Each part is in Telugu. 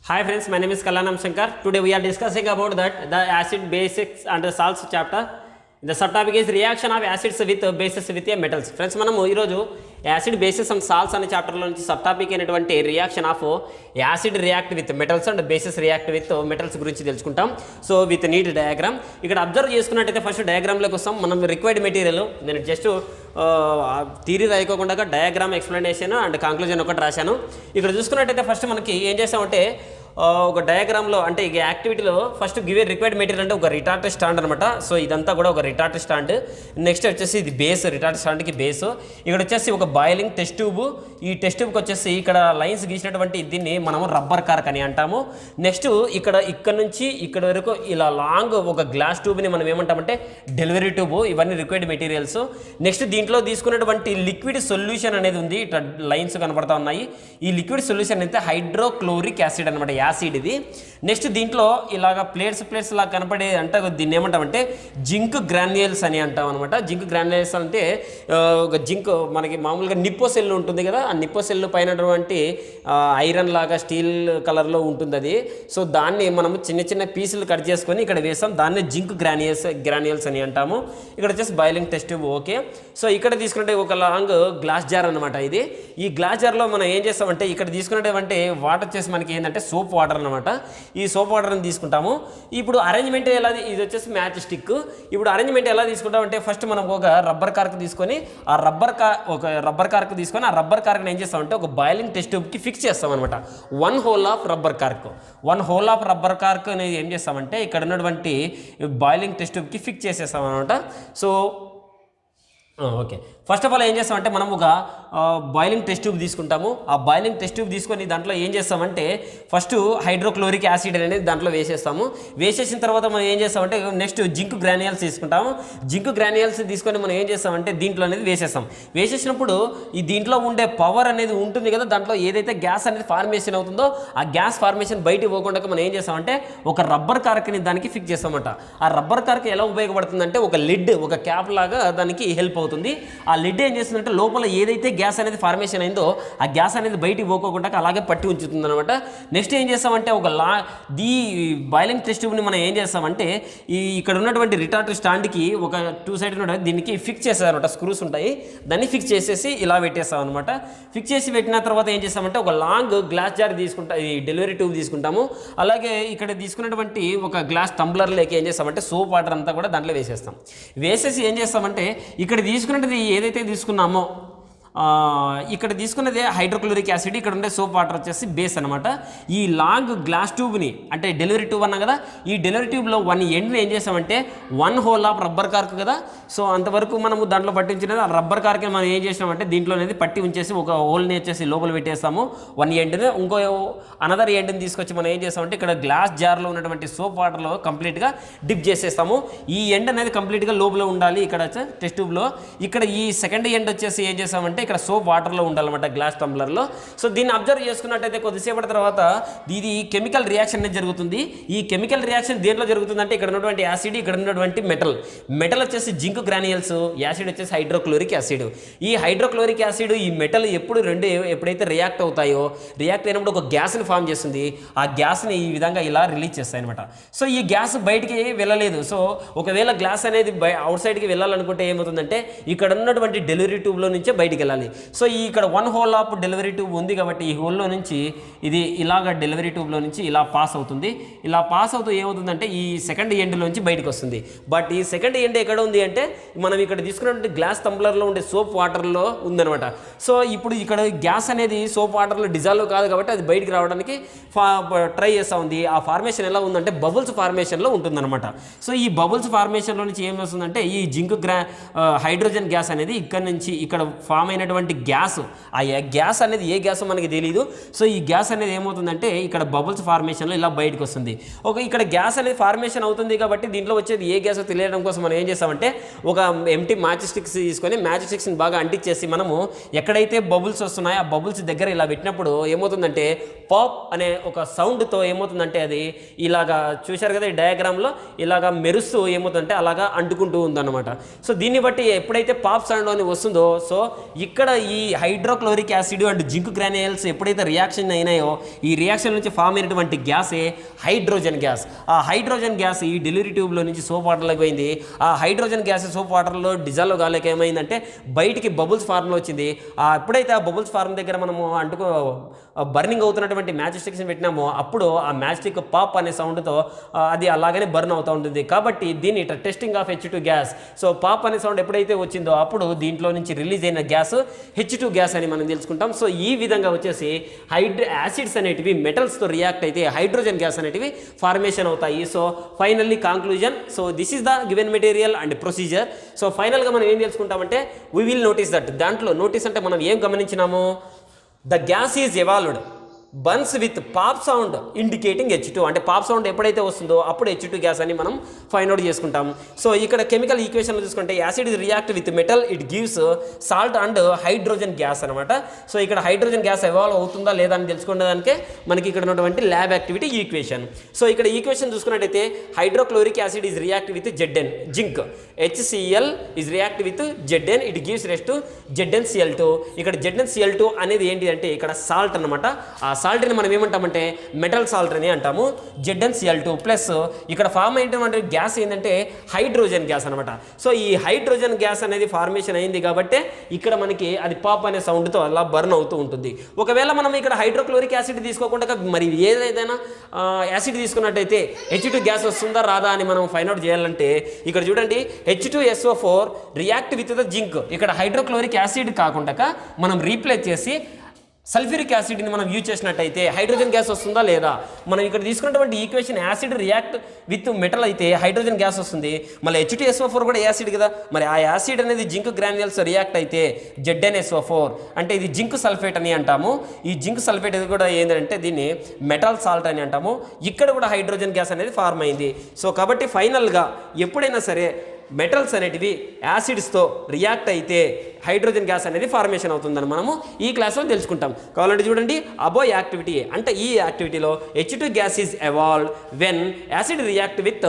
Hi friends, my name is Kalyanam Shankar. Today we are discussing about that the acid, basics and the salts chapter. The subtopic is reaction of acids with bases with metals. Friends, మనము ఈరోజు యాసిడ్ బేసిస్ అండ్ సాల్ట్స్ అనే చాప్టర్లో నుంచి సబ్ టాపిక్ అయినటువంటి reaction of acid react with metals and bases react with metals గురించి తెలుసుకుంటాం. సో విత్ నీట్ డయాగ్రామ్ ఇక్కడ అబ్జర్వ్ చేసుకున్నట్టయితే ఫస్ట్ డయాగ్రామ్లోకి వస్తాం. మనం రిక్వైర్డ్ మెటీరియల్ నేను జస్ట్ థియరీ రాయకోకుండా డయాగ్రామ్ ఎక్స్ప్లెనేషన్ అండ్ కంక్లూజన్ ఒకటి రాశాను. ఇక్కడ చూసుకున్నట్టయితే ఫస్ట్ మనకి ఏం చేస్తామంటే ఒక డయాగ్రామ్లో అంటే ఈ యాక్టివిటీలో ఫస్ట్ గివే రిక్వైర్డ్ మెటీరియల్ అంటే ఒక రిటార్ట్ స్టాండ్ అనమాట. సో ఇదంతా కూడా ఒక రిటార్ట్ స్టాండ్. నెక్స్ట్ వచ్చేసి ఇది బేస్, రిటార్ట్ స్టాండ్కి బేస్. ఇక్కడ వచ్చేసి ఒక బాయిలింగ్ టెస్ట్ ట్యూబ్. ఈ టెస్ట్ ట్యూబ్కి వచ్చేసి ఇక్కడ లైన్స్ గీసినటువంటి దీన్ని మనము రబ్బర్ కార్క్ అని అంటాము. నెక్స్ట్ ఇక్కడ నుంచి ఇక్కడ వరకు ఇలా లాంగ్ ఒక గ్లాస్ ట్యూబ్ని మనం ఏమంటామంటే డెలివరీ ట్యూబ్. ఇవన్నీ రిక్వైర్డ్ మెటీరియల్స్. నెక్స్ట్ దీంట్లో తీసుకున్నటువంటి లిక్విడ్ సొల్యూషన్ అనేది ఉంది. ఇట్లా లైన్స్ కనబడతా ఉన్నాయి. ఈ లిక్విడ్ సొల్యూషన్ అయితే హైడ్రోక్లోరిక్ యాసిడ్ అనమాట, యాసిడ్ ఇది. నెక్స్ట్ దీంట్లో ఇలాగ ప్లేట్స్ లాగా కనపడే అంటే దీన్ని ఏమంటామంటే జింక్ గ్రాన్యూల్స్ అని అంటాం అనమాట. జింక్ గ్రాన్యూల్స్ అంటే ఒక జింక్ మనకి మామూలుగా నిప్పో సెల్ ఉంటుంది కదా, ఆ నిప్పో సెల్ పైనటువంటి ఐరన్ లాగా స్టీల్ కలర్లో ఉంటుంది అది. సో దాన్ని మనము చిన్న చిన్న పీసులు కట్ చేసుకొని ఇక్కడ వేసాం. దాన్ని జింక్ గ్రాన్యూల్స్ అని అంటాము. ఇక్కడ వచ్చేసి boiling test tube. Okay, so ఇక్కడ తీసుకుంటే ఒక లాంగ్ గ్లాస్ జార్ అనమాట ఇది. ఈ గ్లాస్ జార్లో మనం ఏం చేస్తామంటే ఇక్కడ తీసుకున్నటువంటి వాటర్ వచ్చేసి మనకి ఏంటంటే సోప్ వాటర్ అనమాట. ఈ సోప్ వాటర్ని తీసుకుంటాము. ఇప్పుడు అరేంజ్మెంట్ ఎలా, ఇది వచ్చేసి మ్యాచ్ స్టిక్. ఇప్పుడు అరేంజ్మెంట్ ఎలా తీసుకుంటామంటే ఫస్ట్ మనం ఒక రబ్బర్ కార్క్ తీసుకొని ఆ రబ్బర్ కార్క్ తీసుకొని ఆ రబ్బర్ కార్క్ని ఏం చేస్తామంటే ఒక బాయిలింగ్ టెస్ట్ ట్యూబ్కి ఫిక్స్ చేస్తాం అనమాట. One whole of rubber cork అనేది ఏం చేస్తామంటే ఇక్కడ ఉన్నటువంటి బాయిలింగ్ టెస్ట్ ట్యూబ్కి ఫిక్స్ చేసేస్తాం అనమాట. So okay, first of all ఏం చేస్తామంటే మనం ఒక బాయిలింగ్ టెస్ట్ ట్యూబ్ తీసుకుంటాము. ఆ బాయిలింగ్ టెస్ట్ ట్యూబ్ తీసుకొని దాంట్లో ఏం చేస్తామంటే ఫస్ట్ హైడ్రోక్లోరిక్ యాసిడ్ అనేది దాంట్లో వేసేస్తాము. వేసేసిన తర్వాత మనం ఏం చేస్తామంటే నెక్స్ట్ జింక్ గ్రాన్యూల్స్ తీసుకుంటాము. జింక్ గ్రాన్యూల్స్ తీసుకొని మనం ఏం చేస్తామంటే దీంట్లో అనేది వేసేస్తాం. వేసేసినప్పుడు ఈ దీంట్లో ఉండే పవర్ అనేది ఉంటుంది కదా, దాంట్లో ఏదైతే గ్యాస్ అనేది ఫార్మేషన్ అవుతుందో ఆ గ్యాస్ ఫార్మేషన్ బయటికి పోకుండా మనం ఏం చేస్తామంటే ఒక రబ్బర్ కార్క్ని దానికి ఫిక్స్ చేస్తామంట. ఆ రబ్బర్ కార్క్ ఎలా ఉపయోగపడుతుందంటే ఒక లిడ్, ఒక క్యాప్ లాగా దానికి హెల్ప్ అవుతుంది. ఆ లిడ్ ఏం చేస్తుందంటే లోపల ఏదైతే గ్యాస్ అనేది ఫార్మేషన్ అయిందో ఆ గ్యాస్ అనేది బయటికి పోకోకుండా అలాగే పట్టి ఉంచుతుంది అనమాట. నెక్స్ట్ ఏం చేస్తామంటే ది బాయిలింగ్ టెస్ట్ ట్యూబ్ని మనం ఏం చేస్తామంటే ఇక్కడ ఉన్నటువంటి రిటార్ట్ స్టాండ్కి ఒక 2 సైడ్ దీనికి ఫిక్స్ చేస్తారనమాట. స్క్రూస్ ఉంటాయి, దాన్ని ఫిక్స్ చేసేసి ఇలా పెట్టేస్తాం అనమాట. ఫిక్స్ చేసి పెట్టిన తర్వాత ఏం చేస్తామంటే ఒక లాంగ్ గ్లాస్ జార్ ఈ డెలివరీ ట్యూబ్ తీసుకుంటాము. అలాగే ఇక్కడ తీసుకున్నటువంటి ఒక గ్లాస్ టంబ్లర్లోకి ఏం చేస్తామంటే సోప్ వాటర్ అంతా కూడా దాంట్లో వేసేస్తాం. వేసేసి ఏం చేస్తామంటే ఇక్కడ తీసుకున్నది ఏదైతే తీసుకున్నామో ఇక్కడ తీసుకున్నదే హైడ్రోక్లోరిక్ యాసిడ్, ఇక్కడ ఉండే సోప్ వాటర్ వచ్చేసి బేస్ అనమాట. ఈ లాంగ్ గ్లాస్ ట్యూబ్ని అంటే డెలివరీ ట్యూబ్ అన్నాం కదా, ఈ డెలివరీ ట్యూబ్లో వన్ ఎండ్ని ఏం చేస్తామంటే one whole of rubber cork కదా. సో అంతవరకు మనము దాంట్లో పట్టించినది ఆ రబ్బర్ కార్క్ని మనం ఏం చేసామంటే దీంట్లో అనేది పట్టి ఉంచేసి ఒక హోల్ని వచ్చేసి లోపల పెట్టేస్తాము. వన్ ఎండ్ని ఇంకో అనదర్ ఎండ్ని తీసుకొచ్చి మనం ఏం చేస్తామంటే ఇక్కడ గ్లాస్ జార్లో ఉన్నటువంటి సోప్ వాటర్లో కంప్లీట్గా డిప్ చేసేస్తాము. ఈ ఎండ్ అనేది కంప్లీట్గా లోపల ఉండాలి. ఇక్కడ టెస్ట్ ట్యూబ్లో ఇక్కడ ఈ సెకండ్ ఎండ్ వచ్చేసి ఏం చేస్తామంటే ఇక్కడ సోప్ వాటర్లో ఉండాలన్నమాట, గ్లాస్ టంబ్లర్లో. సో దీన్ని అబ్జర్వ్ చేసుకున్నట్టయితే కొద్దిసేపటి తర్వాత ఇది కెమికల్ రియాక్షన్ అనేది జరుగుతుంది. ఈ కెమికల్ రియాక్షన్ దేంట్లో జరుగుతుందంటే ఇక్కడ ఉన్నటువంటి యాసిడ్, ఇక్కడ ఉన్నటువంటి మెటల్ వచ్చేసి జింక్ గ్రాన్యూల్స్, యాసిడ్ వచ్చేసి హైడ్రోక్లోరిక్ యాసిడ్. ఈ హైడ్రోక్లోరిక్ యాసిడ్ ఈ మెటల్ ఎప్పుడైతే రియాక్ట్ అవుతాయో, రియాక్ట్ అయినప్పుడు ఒక గ్యాస్ని ఫామ్ చేస్తుంది. ఆ గ్యాస్ని ఈ విధంగా ఇలా రిలీజ్ చేస్తాయి అనమాట. సో ఈ గ్యాస్ బయటికి వెళ్ళలేదు. సో ఒకవేళ గ్లాస్ అనేది అవుట్ సైడ్కి వెళ్ళాలనుకుంటే ఏమవుతుందంటే ఇక్కడ ఉన్నటువంటి డెలివరీ ట్యూబ్లో నుంచే బయటికి వెళ్ళాలి. సో ఇక్కడ one whole of delivery tube ఉంది కాబట్టి ఈ హోల్లో నుంచి ఇది ఇలాగ డెలివరీ ట్యూబ్లో నుంచి ఇలా పాస్ అవుతుంది. ఇలా పాస్ అవుతూ ఏమవుతుందంటే ఈ సెకండ్ ఎండ్లోంచి బయటకు వస్తుంది. బట్ ఈ సెకండ్ ఎండ్ ఎక్కడ ఉంది అంటే మనం ఇక్కడ తీసుకున్నటువంటి గ్లాస్ టంబ్లర్లో ఉండే సోప్ వాటర్లో ఉందనమాట. సో ఇప్పుడు ఇక్కడ గ్యాస్ అనేది సోప్ వాటర్లో డిజాల్వ్ కాదు కాబట్టి అది బయటికి రావడానికి ట్రై చేస్తూ ఉంది. ఆ ఫార్మేషన్ ఎలా ఉందంటే బబుల్స్ ఫార్మేషన్లో ఉంటుందన్నమాట. సో ఈ బబుల్స్ ఫార్మేషన్లో నుంచి ఏం వస్తుందంటే ఈ జింక్ హైడ్రోజన్ గ్యాస్ అనేది ఇక్కడ నుంచి ఇక్కడ ఫామ్ అయినటువంటి గ్యాస్, ఆ గ్యాస్ అనేది ఏ గ్యాస్ మనకి తెలియదు. సో ఈ గ్యాస్ అనేది ఏమవుతుందంటే ఇక్కడ బబుల్స్ ఫార్మేషన్లో ఇలా బయటకు వస్తుంది. ఇక్కడ గ్యాస్ అనేది ఫార్మేషన్ అవుతుంది కాబట్టి దీంట్లో వచ్చేది ఏ గ్యాస్ తెలియడం కోసం మనం ఏం చేస్తామంటే ఒక ఎంటీ మ్యాచ్ స్టిక్స్ తీసుకొని మ్యాచ్ స్టిక్స్ని బాగా అంటించేసి మనము ఎక్కడైతే బబుల్స్ వస్తున్నాయో ఆ బబుల్స్ దగ్గర ఇలా పెట్టినప్పుడు ఏమవుతుందంటే పాప్ అనే ఒక సౌండ్తో ఏమవుతుందంటే అది ఇలాగా చూశారు కదా ఈ డయాగ్రామ్లో ఇలాగా మెరుస్తూ ఏమవుతుందంటే అలాగా అంటుకుంటూ ఉందన్నమాట. సో దీన్ని బట్టి ఎప్పుడైతే పాప్ సౌండ్ అని వస్తుందో సో ఇక్కడ ఈ hydrochloric acid and zinc granules ఎప్పుడైతే రియాక్షన్ అయినాయో ఈ రియాక్షన్ నుంచి ఫామ్ అయినటువంటి గ్యాసే హైడ్రోజన్ గ్యాస్. ఆ హైడ్రోజన్ గ్యాస్ ఈ డెలివరీ ట్యూబ్లో నుంచి సోప్ వాటర్లోకి పోయింది. ఆ హైడ్రోజన్ గ్యాస్ సోప్ వాటర్లో డిజాల్వ్ కాలేక ఏమైందంటే బయటికి బబుల్స్ ఫార్మ్లో వచ్చింది. ఎప్పుడైతే ఆ బబుల్స్ ఫార్మ్ దగ్గర మనము బర్నింగ్ అవుతున్నటువంటి మ్యాచ్ స్టిక్స్ని పెట్టినామో అప్పుడు ఆ మ్యాచ్ స్టిక్ పాప్ అనే సౌండ్తో అది అలాగనే బర్న్ అవుతూ ఉంటుంది. కాబట్టి దీన్ని testing of H2 gas. So pop అనే సౌండ్ ఎప్పుడైతే వచ్చిందో అప్పుడు దీంట్లో నుంచి రిలీజ్ అయిన గ్యాస్ H2 గ్యాస్ అని మనం తెలుసుకుంటాం. సో ఈ విధంగా వచ్చేసి యాసిడ్స్ అనేటివి మెటల్స్తో రియాక్ట్ అయితే హైడ్రోజన్ గ్యాస్ అనేటివి ఫార్మేషన్ అవుతాయి. So finally conclusion. So this is the given material and procedure. So ఫైనల్గా మనం ఏం తెలుసుకుంటామంటే వీ విల్ నోటీస్ దట్ దాంట్లో నోటీస్ అంటే మనం ఏం గమనించినాము, the gas is evolved burns with pop sound indicating H2. అంటే పాప్ సౌండ్ ఎప్పుడైతే వస్తుందో అప్పుడు H2 గ్యాస్ అని మనం ఫైండ్ అవుట్ చేసుకుంటాం. సో ఇక్కడ కెమికల్ ఈక్వేషన్లో చూసుకుంటే acid is react with metal it gives salt and hydrogen gas అనమాట. సో ఇక్కడ హైడ్రోజన్ గ్యాస్ ఎవాల్వ్ అవుతుందా లేదా అని తెలుసుకునేదానికే మనకి ఇక్కడ ఉన్నటువంటి ల్యాబ్ యాక్టివిటీ ఈక్వేషన్. సో ఇక్కడ ఈక్వేషన్ చూసుకున్నట్టయితే hydrochloric acid is react with Zn zinc, HCl is react with Zn it gives rest to ZnCl2. ఇక్కడ ZnCl2 అనేది ఏంటి అంటే ఇక్కడ సాల్ట్ అనమాట. ఆ సాల్ట్ని మనం ఏమంటామంటే మెటల్ సాల్ట్ అని అంటాము. ZnCl2 ప్లస్ ఇక్కడ ఫామ్ అయినటువంటి గ్యాస్ ఏంటంటే హైడ్రోజన్ గ్యాస్ అనమాట. సో ఈ హైడ్రోజన్ గ్యాస్ అనేది ఫార్మేషన్ అయింది కాబట్టి ఇక్కడ మనకి అది పాప్ అనే సౌండ్తో అలా బర్న్ అవుతూ ఉంటుంది. ఒకవేళ మనం ఇక్కడ హైడ్రోక్లోరిక్ యాసిడ్ తీసుకోకుండా మరి ఏదైనా యాసిడ్ తీసుకున్నట్టయితే H2 గ్యాస్ వస్తుందా రాదా అని మనం ఫైండ్ అవుట్ చేయాలంటే ఇక్కడ చూడండి H2SO4 react with the zinc. ఇక్కడ హైడ్రోక్లోరిక్ యాసిడ్ కాకుండా మనం రీప్లేస్ చేసి సల్ఫ్యూరిక్ యాసిడ్ని మనం యూజ్ చేసినట్టయితే హైడ్రోజన్ గ్యాస్ వస్తుందా లేదా. మనం ఇక్కడ తీసుకున్నటువంటి equation acid react with metal అయితే హైడ్రోజన్ గ్యాస్ వస్తుంది. మళ్ళీ H2SO4 కూడా యాసిడ్ కదా, మరి ఆ యాసిడ్ అనేది జింక్ గ్రాన్యూల్స్ రియాక్ట్ అయితే ZnSO4 అంటే ఇది జింక్ సల్ఫేట్ అని అంటాము. ఈ జింక్ సల్ఫేట్ ఇది కూడా ఏంటంటే దీన్ని మెటల్ సాల్ట్ అని అంటాము. ఇక్కడ కూడా హైడ్రోజన్ గ్యాస్ అనేది ఫార్మ్ అయింది. సో కాబట్టి ఫైనల్గా ఎప్పుడైనా సరే మెటల్స్ అనేటివి యాసిడ్స్తో రియాక్ట్ అయితే హైడ్రోజన్ గ్యాస్ అనేది ఫార్మేషన్ అవుతుందని మనము ఈ క్లాస్లో తెలుసుకుంటాం. కావాలంటే చూడండి అబో యాక్టివిటీ అంటే ఈ యాక్టివిటీలో H2 gas is evolve when acid react with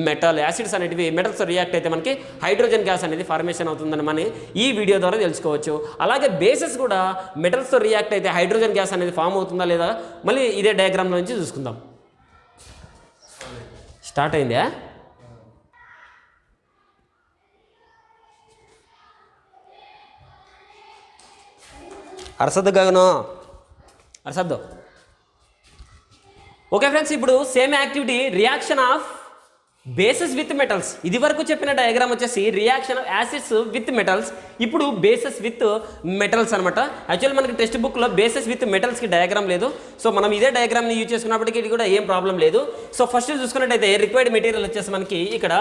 metal. Acids అనేటివి మెటల్స్ రియాక్ట్ అయితే మనకి హైడ్రోజన్ గ్యాస్ అనేది ఫార్మేషన్ అవుతుందని మనం ఈ వీడియో ద్వారా తెలుసుకోవచ్చు. అలాగే బేసెస్ కూడా మెటల్స్తో రియాక్ట్ అయితే హైడ్రోజన్ గ్యాస్ అనేది ఫామ్ అవుతుందా లేదా మళ్ళీ ఇదే డయాగ్రామ్లో నుంచి చూసుకుందాం. స్టార్ట్ అయిందా? అరసద్దు గగను అరసద్దు. ఓకే ఫ్రెండ్స్, ఇప్పుడు same activity reaction of bases with metals. ఇది వరకు చెప్పిన డయాగ్రామ్ వచ్చేసి reaction of acids with metals, ఇప్పుడు బేసెస్ విత్ మెటల్స్ అనమాట. యాక్చువల్ మనకి టెక్స్ట్ బుక్లో బేసెస్ విత్ మెటల్స్కి డయాగ్రామ్ లేదు. సో మనం ఇదే డయాగ్రామ్ని యూజ్ చేసుకున్నప్పటికీ ఇది కూడా ఏం ప్రాబ్లం లేదు. సో ఫస్ట్ చూసుకున్నట్టయితే రిక్వైర్డ్ మెటీరియల్ వచ్చేసి మనకి ఇక్కడ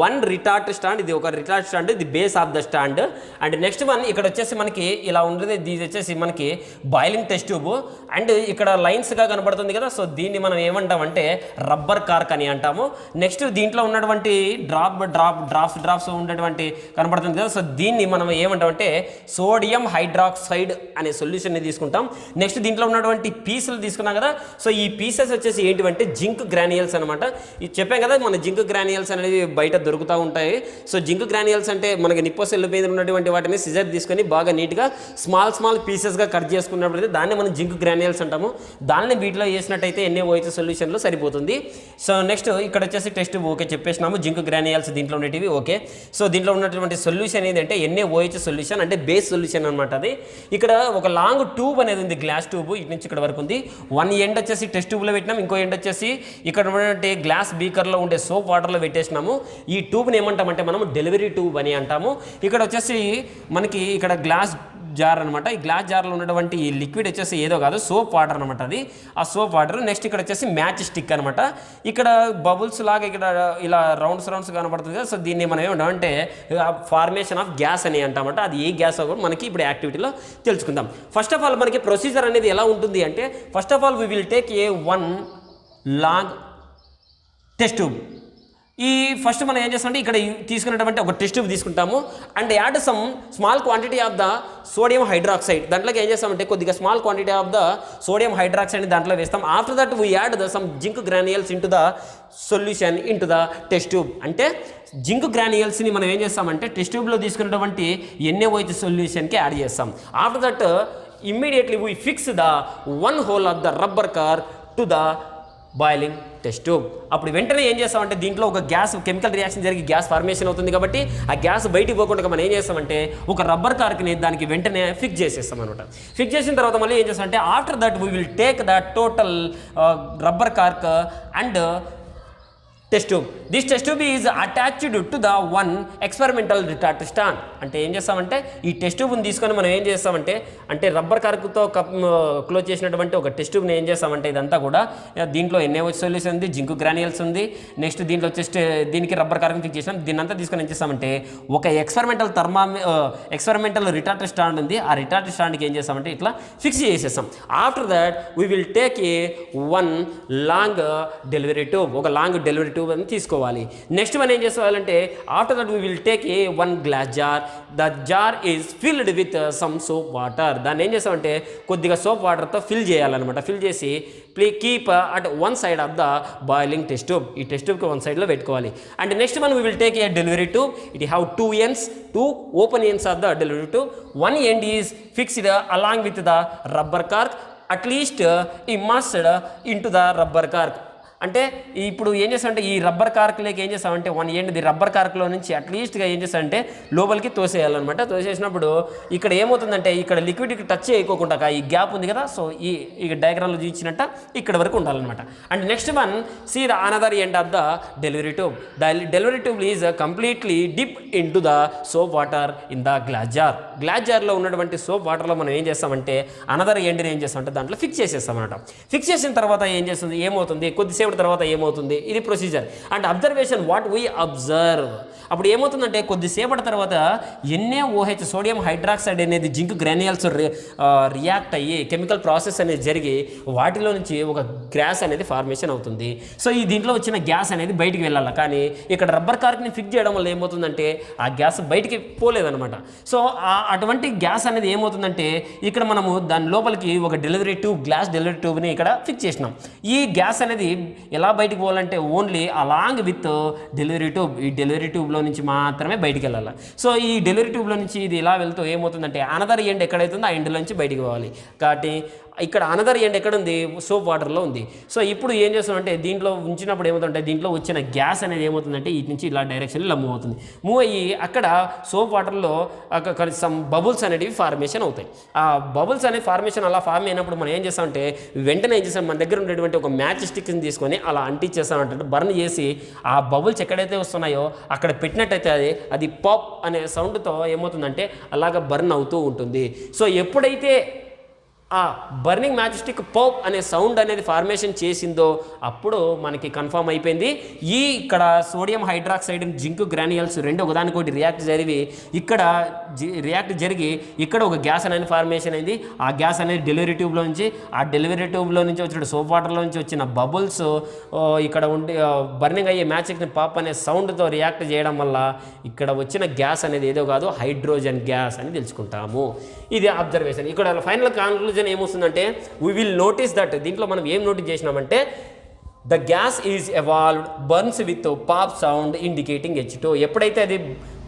1 రిటార్ట్ స్టాండ్, ఇది ఒక రిటార్ట్ స్టాండ్, ఇది base of the stand. And next one ఇక్కడ వచ్చేసి మనకి ఇలా ఉంటుంది, ఇది వచ్చేసి మనకి బాయిలింగ్ టెస్ట్ ట్యూబ్. అండ్ ఇక్కడ లైన్స్గా కనబడుతుంది కదా, సో దీన్ని మనం ఏమంటామంటే రబ్బర్ కార్క్ అని అంటాము. నెక్స్ట్ దీంట్లో ఉన్నటువంటి డ్రాప్స్ ఉన్నటువంటి కనబడుతుంది కదా, సో దీన్ని మనం ఏమంటామంటే సోడియం హైడ్రాక్సైడ్ అనే సొల్యూషన్ని తీసుకుంటాం. నెక్స్ట్ దీంట్లో ఉన్నటువంటి పీసులు తీసుకున్నాం కదా, సో ఈ పీసెస్ వచ్చేసి ఏంటివంటే జింక్ గ్రాన్యూల్స్ అనమాట. ఇది చెప్పాం కదా మన జింక్ గ్రాన్యూల్స్ అనేది బయట దొరుకుతూ ఉంటాయి. సో జింక్ గ్రాన్యూల్స్ అంటే మనకి నిప్పోసెల్ మీద ఉన్నటువంటి వాటిని సిజర్ తీసుకొని బాగా నీట్గా స్మాల్ పీసెస్గా కట్ చేసుకున్నప్పుడు దాన్ని మనం జింక్ గ్రాన్యూల్స్ అంటాము. దాన్ని వీటిలో వేసినట్టయితే NaOH సొల్యూషన్లో సరిపోతుంది. సో నెక్స్ట్ ఇక్కడ వచ్చేసి టెస్ట్ ఓకే చెప్పేసినాము, జింక్ గ్రాన్యూల్స్ దీంట్లో ఉండేటివి ఓకే. సో దీంట్లో ఉన్నటువంటి సొల్యూషన్ ఏంటంటే NaOH సొల్యూషన్ అంటే బేస్ సొల్యూషన్ అనమాట. అది ఇక్కడ ఒక లాంగ్ ట్యూబ్ అనేది ఉంది, గ్లాస్ ట్యూబ్, ఇటు నుంచి ఇక్కడ వరకు ఉంది. 1 ఎండ్ వచ్చేసి టెస్ట్ ట్యూబ్లో పెట్టినాం, ఇంకో ఎండ్ వచ్చేసి ఇక్కడ ఉన్నటువంటి గ్లాస్ బీకర్లో ఉండే సోప్ వాటర్లో పెట్టేసినాము. ఈ ట్యూబ్ని ఏమంటామంటే మనం డెలివరీ ట్యూబ్ అని అంటాము. ఇక్కడ వచ్చేసి మనకి ఇక్కడ గ్లాస్ జార్ అనమాట. ఈ గ్లాస్ జార్లో ఉన్నటువంటి ఈ లిక్విడ్ వచ్చేసి ఏదో కాదు సోప్ వాటర్ అనమాట, అది ఆ సోప్ వాటర్. నెక్స్ట్ ఇక్కడ వచ్చేసి మ్యాచ్ స్టిక్ అనమాట. ఇక్కడ బబుల్స్ లాగా ఇక్కడ ఇలా రౌండ్స్ కనబడుతుంది కదా, సో దీన్ని మనం ఏమంటామంటే ఫార్మేషన్ ఆఫ్ గ్యాస్ అని అంటామంట. అది ఏ గ్యాస్ కూడా మనకి ఇప్పుడు యాక్టివిటీలో తెలుసుకుందాం. ఫస్ట్ ఆఫ్ ఆల్ మనకి ప్రొసీజర్ అనేది ఎలా ఉంటుంది అంటే first of all we will take a 1 long test tube. ఈ ఫస్ట్ మనం ఏం చేస్తామంటే ఇక్కడ తీసుకున్నటువంటి ఒక టెస్ట్ ట్యూబ్ తీసుకుంటాము and add some small quantity of the sodium hydroxide. దాంట్లోకి ఏం చేస్తామంటే కొద్దిగా small quantity of the sodium hydroxide దాంట్లో వేస్తాం. After that we add the sum zinc granules into the solution into the test tube. అంటే జింక్ గ్రాన్యూల్స్ని మనం ఏం చేస్తామంటే టెస్ట్ ట్యూబ్లో తీసుకున్నటువంటి NaOH సొల్యూషన్కి యాడ్ చేస్తాం. After that immediately we fix the one whole of the rubber car to the boiling test tube. అప్పుడు వెంటనే ఏం చేస్తామంటే దీంట్లో ఒక గ్యాస్ కెమికల్ రియాక్షన్ జరిగి గ్యాస్ ఫార్మేషన్ అవుతుంది కాబట్టి ఆ గ్యాస్ బయటికి పోకుండా మనం ఏం చేస్తామంటే ఒక రబ్బర్ కార్క్ని దానికి వెంటనే ఫిక్స్ చేసేస్తాం అనమాట. ఫిక్స్ చేసిన తర్వాత మళ్ళీ ఏం చేస్తామంటే after that we will take the total rubber cork and test tube. This test tube is attached to the one experimental retort stand. అంటే ఏం చేస్తామంటే ఈ టెస్ట్ ట్యూబ్ని తీసుకొని మనం ఏం చేస్తామంటే అంటే రబ్బర్ కార్కుతో క్లోజ్ చేసినటువంటి ఒక టెస్ట్ ట్యూబ్ని ఏం చేస్తామంటే ఇదంతా కూడా దీంట్లో NaOH సొల్యూషన్ ఉంది, జింక్ గ్రాన్యూల్స్ ఉంది, నెక్స్ట్ దీంట్లో వచ్చేసి దీనికి రబ్బర్ కార్క్ని ఫిక్స్ చేసాం. దీన్ని అంతా తీసుకొని ఏం చేస్తామంటే ఒక ఎక్స్పెరిమెంటల్ రిటార్ట్ స్టాండ్ ఉంది. ఆ రిటార్ట్ స్టాండ్కి ఏం చేస్తామంటే ఇట్లా ఫిక్స్ చేసేస్తాం. After that we will take one long delivery tube, ఒక లాంగ్ డెలివరీ ట్యూబ్ అని తీసుకోవాలి. నెక్స్ట్ మనం ఏం చేసుకోవాలంటే after that we will take one glass jar. The jar is filled with some soap water. దాన్ని ఏం చేస్తామంటే కొద్దిగా సోప్ వాటర్తో ఫిల్ చేయాలన్నమాట. ఫిల్ చేసి keep at one side of the boiling test tube. ఈ టెస్ట్ ట్యూబ్కి వన్ సైడ్లో పెట్టుకోవాలి. అండ్ నెక్స్ట్ మనం we will take delivery tube. It have two open ends of the delivery tube. One end is fixed along with the rubber cork at least immersed into the rubber cork. అంటే ఇప్పుడు ఏం చేస్తామంటే ఈ రబ్బర్ కార్క్లోకి ఏం చేస్తామంటే వన్ ఎండ్ ది రబ్బర్ కార్క్లో నుంచి అట్లీస్ట్గా ఏం చేస్తామంటే లోపలికి తోసేయాలన్నమాట. తోసేసినప్పుడు ఇక్కడ ఏమవుతుందంటే ఇక్కడ లిక్విడ్కి టచ్ చేయకోకుండా ఈ గ్యాప్ ఉంది కదా, సో ఈ డయాగ్రామ్లో చూపించినట్ట ఇక్కడ వరకు ఉండాలన్నమాట. And next one see the another end of the delivery tube. The delivery tube is completely dip into the soap water in the glass jar. Glass జార్లో ఉన్నటువంటి సోప్ వాటర్లో మనం ఏం చేస్తామంటే అనదర్ ఎండ్ని ఏం చేస్తామంటే దాంట్లో ఫిక్స్ చేసేస్తామన్నమాట. ఫిక్స్ చేసిన తర్వాత ఏమవుతుంది కొద్దిసేపు తర్వాత ఏమవుతుంది, ఇది procedure. And observation what we observe. అప్పుడు ఏమవుతుందంటే కొద్దిసేపటి తర్వాత NaOH సోడియం హైడ్రాక్సైడ్ అనేది జింక్ గ్రాన్యూల్స్ రియాక్ట్ అయ్యి కెమికల్ ప్రాసెస్ అనేది జరిగి వాటిలో నుంచి ఒక గ్యాస్ అనేది ఫార్మేషన్ అవుతుంది. సో ఈ దీంట్లో వచ్చిన గ్యాస్ అనేది బయటికి వెళ్ళాలి. కానీ ఇక్కడ రబ్బర్ కార్క్ని ఫిక్స్ చేయడం వల్ల ఏమవుతుందంటే ఆ గ్యాస్ బయటికి పోలేదన్నమాట. సో అటువంటి గ్యాస్ అనేది ఏమవుతుందంటే ఇక్కడ మనము దాని లోపలికి ఒక డెలివరీ ట్యూబ్, గ్లాస్ డెలివరీ ట్యూబ్ని ఇక్కడ ఫిక్స్ చేసినాం. ఈ గ్యాస్ అనేది ఎలా బయటికి పోవాలంటే only along with delivery tube. ఈ డెలివరీ ట్యూబ్లో నుంచి మాత్రమే బయటికి వెళ్ళాలి. సో ఈ డెలివరీ ట్యూబ్లో నుంచి ఇది ఇలా వెళ్తూ ఏమవుతుందంటే అనదర్ ఎండ్ ఎక్కడైతుందో ఆ ఎండ్లో నుంచి బయటికి పోవాలి. కాబట్టి ఇక్కడ అనదర్ ఎండ్ ఎక్కడ ఉంది, సోప్ వాటర్లో ఉంది. సో ఇప్పుడు ఏం చేస్తామంటే దీంట్లో ఉంచినప్పుడు ఏమవుతుందంటే దీంట్లో వచ్చిన గ్యాస్ అనేది ఏమవుతుందంటే ఇటు నుంచి ఇలా డైరెక్షన్లో ఇలా మూవ్ అవుతుంది. మూవ్ అయ్యి అక్కడ సోప్ వాటర్లో సమ్ బబుల్స్ అనేవి ఫార్మేషన్ అవుతాయి. ఆ బబుల్స్ అనే ఫార్మేషన్ అలా ఫార్మ్ అయినప్పుడు మనం ఏం చేస్తామంటే వెంటనే ఏం చేస్తాం, మన దగ్గర ఉండేటువంటి ఒక మ్యాచ్ స్టిక్ని తీసుకొని అలా అంటించేస్తామంటే బర్న్ చేసి ఆ బబుల్స్ ఎక్కడైతే వస్తున్నాయో అక్కడ పెట్టినట్టయితే అది పాప్ అనే సౌండ్తో ఏమవుతుందంటే అలాగ బర్న్ అవుతూ ఉంటుంది. సో ఎప్పుడైతే ఆ బర్నింగ్ మ్యాచ్ స్టిక్ పాప్ అనే సౌండ్ అనేది ఫార్మేషన్ చేసిందో అప్పుడు మనకి కన్ఫర్మ్ అయిపోయింది ఇక్కడ సోడియం హైడ్రాక్సైడ్ జింక్ గ్రాన్యూల్స్ రెండు ఒకదానికొకటి రియాక్ట్ జరిగి ఇక్కడ ఒక గ్యాస్ అనేది ఫార్మేషన్ అయింది. ఆ గ్యాస్ అనేది డెలివరీ ట్యూబ్లో నుంచి వచ్చిన సోప్ వాటర్లో నుంచి వచ్చిన బబుల్స్ ఇక్కడ ఉండి బర్నింగ్ అయ్యే మ్యాచ్ స్టిక్ పాప్ అనే సౌండ్తో రియాక్ట్ చేయడం వల్ల ఇక్కడ వచ్చిన గ్యాస్ అనేది ఏదో కాదు, హైడ్రోజన్ గ్యాస్ అని తెలుసుకుంటాము. ఇది అబ్జర్వేషన్. ఇక్కడ ఫైనల్ కాన్క్లూజన్ ఏమొస్తుందంటే వీ విల్ నోటీస్ దట్ దీంట్లో మనం ఏం నోటీస్ చేసినామంటే the gas is evolved burns with pop sound indicating H2. ఎప్పుడైతే అది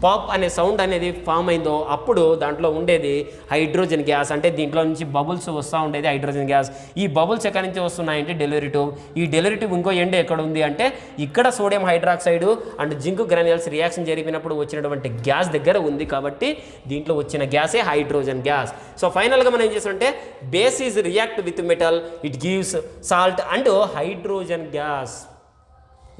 పాప్ అనే సౌండ్ అనేది ఫామ్ అయిందో అప్పుడు దాంట్లో ఉండేది హైడ్రోజన్ గ్యాస్. అంటే దీంట్లో నుంచి బబుల్స్ వస్తూ ఉండేది హైడ్రోజన్ గ్యాస్. ఈ బబుల్స్ ఎక్కడి నుంచి వస్తున్నాయంటే డెలివరీ ట్యూబ్. ఈ డెలివరీ ట్యూబ్ ఇంకో ఎండ్ ఎక్కడ ఉంది అంటే ఇక్కడ sodium hydroxide and zinc granules reaction జరిపినప్పుడు వచ్చినటువంటి గ్యాస్ దగ్గర ఉంది. కాబట్టి దీంట్లో వచ్చిన గ్యాసే హైడ్రోజన్ గ్యాస్. సో ఫైనల్గా మనం ఏం చేస్తామంటే base is react with metal, it gives salt and hydrogen gas.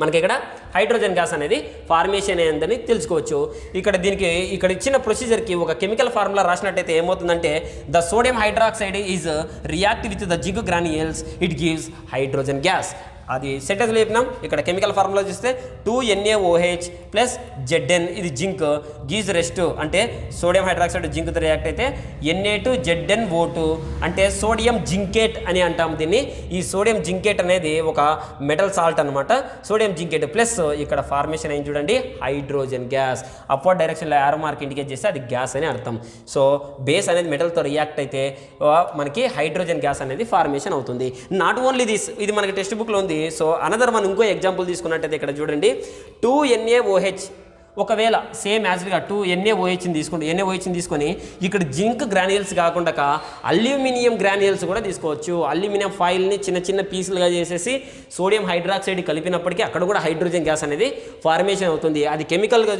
మనకి ఇక్కడ హైడ్రోజన్ గ్యాస్ అనేది ఫార్మేషన్ అయిందని తెలుసుకోవచ్చు. ఇక్కడ ఇచ్చిన ప్రొసీజర్కి ఒక కెమికల్ ఫార్ములా రాసినట్టయితే ఏమవుతుందంటే the sodium hydroxide is react with the zinc granules, it gives hydrogen gas. అది సెంటెన్స్లో చెప్పినాం. ఇక్కడ కెమికల్ ఫార్ములా చూస్తే 2NaOH ప్లస్ Zn ఇది జింక్ గీజ్ రెస్ట్ అంటే సోడియం హైడ్రాక్సైడ్ జింక్తో రియాక్ట్ అయితే Na2ZnO2 అంటే సోడియం జింకేట్ అని అంటాం దీన్ని. ఈ సోడియం జింకేట్ అనేది ఒక మెటల్ సాల్ట్ అనమాట. సోడియం జింకేట్ ప్లస్ ఇక్కడ ఫార్మేషన్ ఏం చూడండి హైడ్రోజన్ గ్యాస్. అప్వర్డ్ డైరెక్షన్లో యారో మార్క్ ఇండికేట్ చేస్తే అది గ్యాస్ అని అర్థం. సో బేస్ అనేది మెటల్తో రియాక్ట్ అయితే మనకి హైడ్రోజన్ గ్యాస్ అనేది ఫార్మేషన్ అవుతుంది. నాట్ ఓన్లీ దిస్, ఇది మనకి టెక్స్ట్ బుక్లో ఉంది. సో అనదర్ మనం ఇంకో ఎగ్జాంపుల్ తీసుకున్నట్టయితే ఇక్కడ చూడండి 2NaOH ఒకవేళ సేమ్ యాజ్గా 2NaOHని తీసుకోండి. NaOHని తీసుకొని ఇక్కడ జింక్ గ్రాన్యూల్స్ కాకుండా అల్యూమినియం గ్రాన్యూల్స్ కూడా తీసుకోవచ్చు. అల్యూమినియం ఫాయిల్ని చిన్న చిన్న పీసులుగా చేసేసి సోడియం హైడ్రాక్సైడ్ కలిపినప్పటికీ అక్కడ కూడా హైడ్రోజన్ గ్యాస్ అనేది ఫార్మేషన్ అవుతుంది. అది కెమికల్గా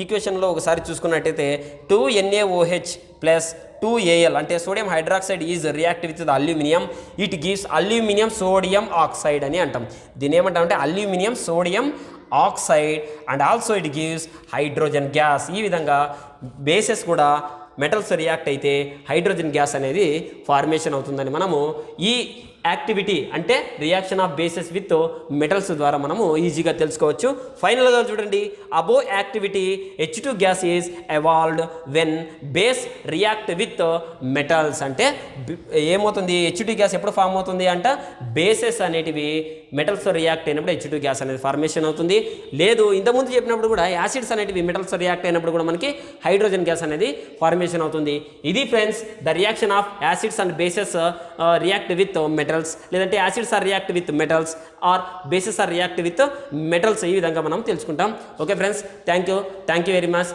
ఈక్వేషన్లో ఒకసారి చూసుకున్నట్టయితే 2NaOH ప్లస్ 2Al అంటే sodium hydroxide is react with the aluminium, it gives aluminium sodium oxide అని అంటాం. దీని ఏమంటామంటే aluminium sodium oxide and also it gives hydrogen gas. ఈ విధంగా బేసెస్ కూడా మెటల్స్ రియాక్ట్ అయితే హైడ్రోజన్ గ్యాస్ అనేది ఫార్మేషన్ అవుతుందని మనము ఈ యాక్టివిటీ అంటే reaction of bases with metals ద్వారా మనము ఈజీగా తెలుసుకోవచ్చు. ఫైనల్గా చూడండి above activity H2 gas is evolved when base react with metals. అంటే ఏమవుతుంది H2 గ్యాస్ ఎప్పుడు ఫామ్ అవుతుంది అంటే బేసెస్ అనేటివి మెటల్స్ రియాక్ట్ అయినప్పుడు H2 గ్యాస్ అనేది ఫార్మేషన్ అవుతుంది. లేదు ఇంతకుముందు చెప్పినప్పుడు కూడా యాసిడ్స్ అనేటివి మెటల్స్ రియాక్ట్ అయినప్పుడు కూడా మనకి హైడ్రోజన్ గ్యాస్ అనేది ఫార్మేషన్ అవుతుంది. ఇది friends the reaction of acids and bases react with metals, లేదంటే acids or react with metals or bases or react with metals. ఈ విధంగా మనం తెలుసుకుంటాం. Okay friends, thank you very much.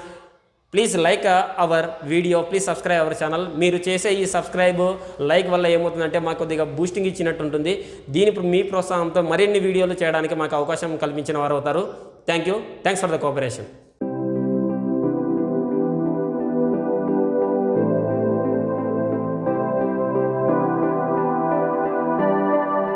Please like our video, please subscribe our channel. మీరు చేసే ఈ సబ్స్క్రైబ్ లైక్ వల్ల ఏమవుతుందంటే మాకు కొద్దిగా బూస్టింగ్ ఇచ్చినట్టు ఉంటుంది. మీ ప్రోత్సాహంతో మరిన్ని వీడియోలు చేయడానికి మాకు అవకాశం కల్పించిన వారు అవుతారు. Thanks for the cooperation.